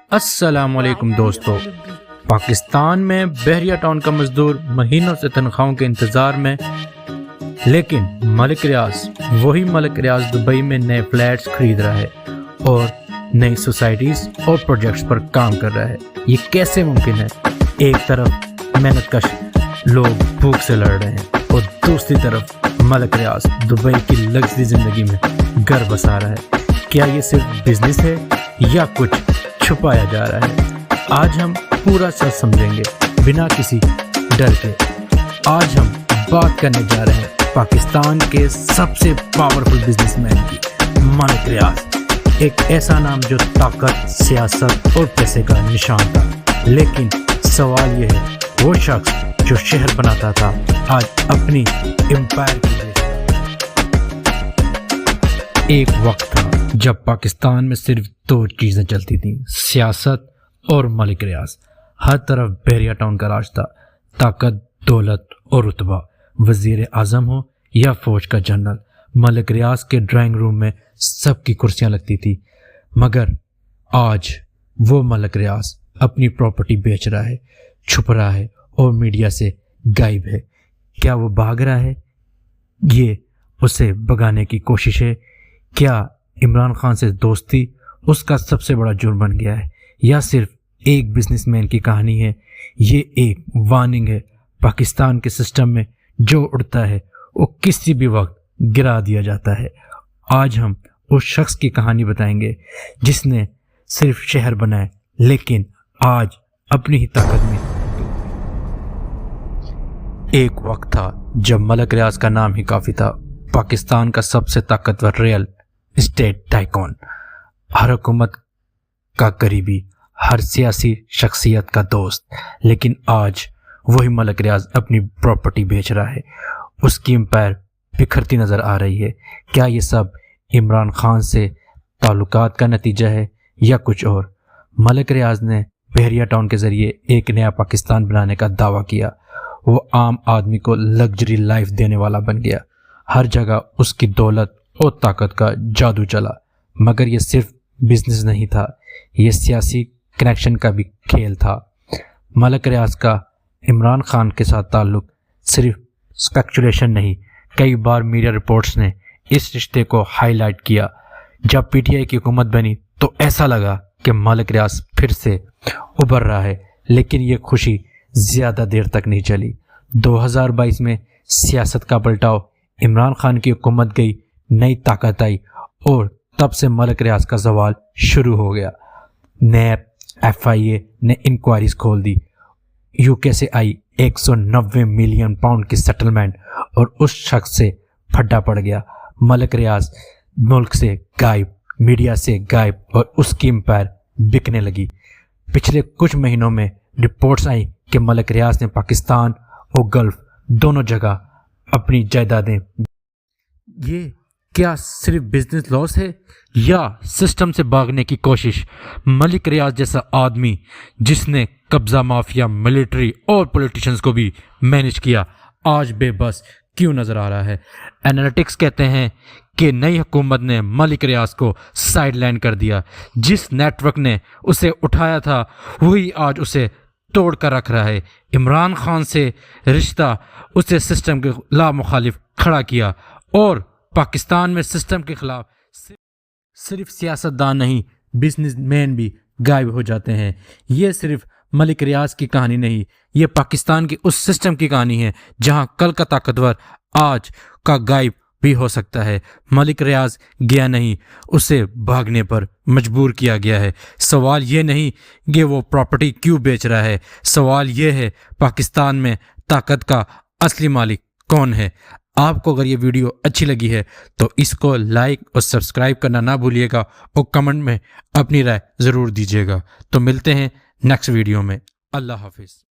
السلام علیکم دوستو، پاکستان میں بحریہ ٹاؤن کا مزدور مہینوں سے تنخواہوں کے انتظار میں، لیکن ملک ریاض، وہی ملک ریاض دبئی میں نئے فلیٹس خرید رہا ہے اور نئی سوسائٹیز اور پروجیکٹس پر کام کر رہا ہے۔ یہ کیسے ممکن ہے؟ ایک طرف محنت کش لوگ بھوک سے لڑ رہے ہیں اور دوسری طرف ملک ریاض دبئی کی لگژری زندگی میں گھر بسا رہا ہے۔ کیا یہ صرف بزنس ہے یا کچھ چھپایا جا رہا ہے؟ آج ہم پورا سچ سمجھیں گے بنا کسی ڈر کے۔ آج ہم بات کرنے جا رہے ہیں پاکستان کے سب سے پاورفل بزنس مین کی، ملک ریاض۔ ایک ایسا نام جو طاقت، سیاست اور پیسے کا نشان تھا، لیکن سوال یہ ہے وہ شخص جو شہر بناتا تھا آج اپنی امپائر کی وجہ۔ ایک وقت تھا جب پاکستان میں صرف دو چیزیں چلتی تھیں، سیاست اور ملک ریاض۔ ہر طرف بحریہ ٹاؤن کا راج تھا، طاقت، دولت اور رتبہ۔ وزیر اعظم ہو یا فوج کا جنرل، ملک ریاض کے ڈرائنگ روم میں سب کی کرسیاں لگتی تھی۔ مگر آج وہ ملک ریاض اپنی پراپرٹی بیچ رہا ہے، چھپ رہا ہے اور میڈیا سے غائب ہے۔ کیا وہ بھاگ رہا ہے؟ یہ اسے بھگانے کی کوشش ہے؟ کیا عمران خان سے دوستی اس کا سب سے بڑا جرم بن گیا ہے، یا صرف ایک بزنس مین کی کہانی ہے؟ یہ ایک وارننگ ہے۔ پاکستان کے سسٹم میں جو اڑتا ہے وہ کسی بھی وقت گرا دیا جاتا ہے۔ آج ہم اس شخص کی کہانی بتائیں گے جس نے صرف شہر بنائے، لیکن آج اپنی ہی طاقت میں۔ ایک وقت تھا جب ملک ریاض کا نام ہی کافی تھا، پاکستان کا سب سے طاقتور ریئل اسٹیٹ ٹائکون، ہر حکومت کا قریبی، ہر سیاسی شخصیت کا دوست۔ لیکن آج وہی ملک ریاض اپنی پراپرٹی بیچ رہا ہے، اس کی امپائر بکھرتی نظر آ رہی ہے۔ کیا یہ سب عمران خان سے تعلقات کا نتیجہ ہے یا کچھ اور؟ ملک ریاض نے بحریہ ٹاؤن کے ذریعے ایک نیا پاکستان بنانے کا دعویٰ کیا۔ وہ عام آدمی کو لگژری لائف دینے والا بن گیا، ہر جگہ اس کی دولت اور طاقت کا جادو چلا۔ مگر یہ صرف بزنس نہیں تھا، یہ سیاسی کنیکشن کا بھی کھیل تھا۔ ملک ریاض کا عمران خان کے ساتھ تعلق صرف اسپیکولیشن نہیں، کئی بار میڈیا رپورٹس نے اس رشتے کو ہائی لائٹ کیا۔ جب پی ٹی آئی کی حکومت بنی تو ایسا لگا کہ ملک ریاض پھر سے ابھر رہا ہے، لیکن یہ خوشی زیادہ دیر تک نہیں چلی۔ 2022 میں سیاست کا پلٹاؤ، عمران خان کی حکومت گئی، نئی طاقت آئی اور تب سے ملک ریاض کا زوال شروع ہو گیا۔ نیب، ایف آئی اے نے انکوائریز کھول دی، یو کے سے آئی 190 ملین پاؤنڈ کی سیٹلمنٹ، اور اس شخص سے پھڈا پڑ گیا۔ ملک ریاض ملک سے غائب، میڈیا سے غائب، اور اس کی امپائر بکنے لگی۔ پچھلے کچھ مہینوں میں رپورٹس آئیں کہ ملک ریاض نے پاکستان اور گلف دونوں جگہ اپنی جائیدادیں۔ یہ کیا صرف بزنس لاس ہے یا سسٹم سے بھاگنے کی کوشش؟ ملک ریاض جیسا آدمی جس نے قبضہ مافیا، ملٹری اور پولیٹیشنز کو بھی مینج کیا، آج بے بس کیوں نظر آ رہا ہے؟ اینالیٹکس کہتے ہیں کہ نئی حکومت نے ملک ریاض کو سائیڈ لائن کر دیا۔ جس نیٹ ورک نے اسے اٹھایا تھا وہی آج اسے توڑ کر رکھ رہا ہے۔ عمران خان سے رشتہ اسے سسٹم کے لا مخالف کھڑا کیا، اور پاکستان میں سسٹم کے خلاف صرف سیاستدان نہیں، بزنس مین بھی غائب ہو جاتے ہیں۔ یہ صرف ملک ریاض کی کہانی نہیں، یہ پاکستان کی اس سسٹم کی کہانی ہے جہاں کل کا طاقتور آج کا غائب بھی ہو سکتا ہے۔ ملک ریاض گیا نہیں، اسے بھاگنے پر مجبور کیا گیا ہے۔ سوال یہ نہیں کہ وہ پراپرٹی کیوں بیچ رہا ہے، سوال یہ ہے پاکستان میں طاقت کا اصلی مالک کون ہے؟ آپ کو اگر یہ ویڈیو اچھی لگی ہے تو اس کو لائک اور سبسکرائب کرنا نہ بھولیے گا، اور کمنٹ میں اپنی رائے ضرور دیجیے گا۔ تو ملتے ہیں نیکسٹ ویڈیو میں۔ اللہ حافظ۔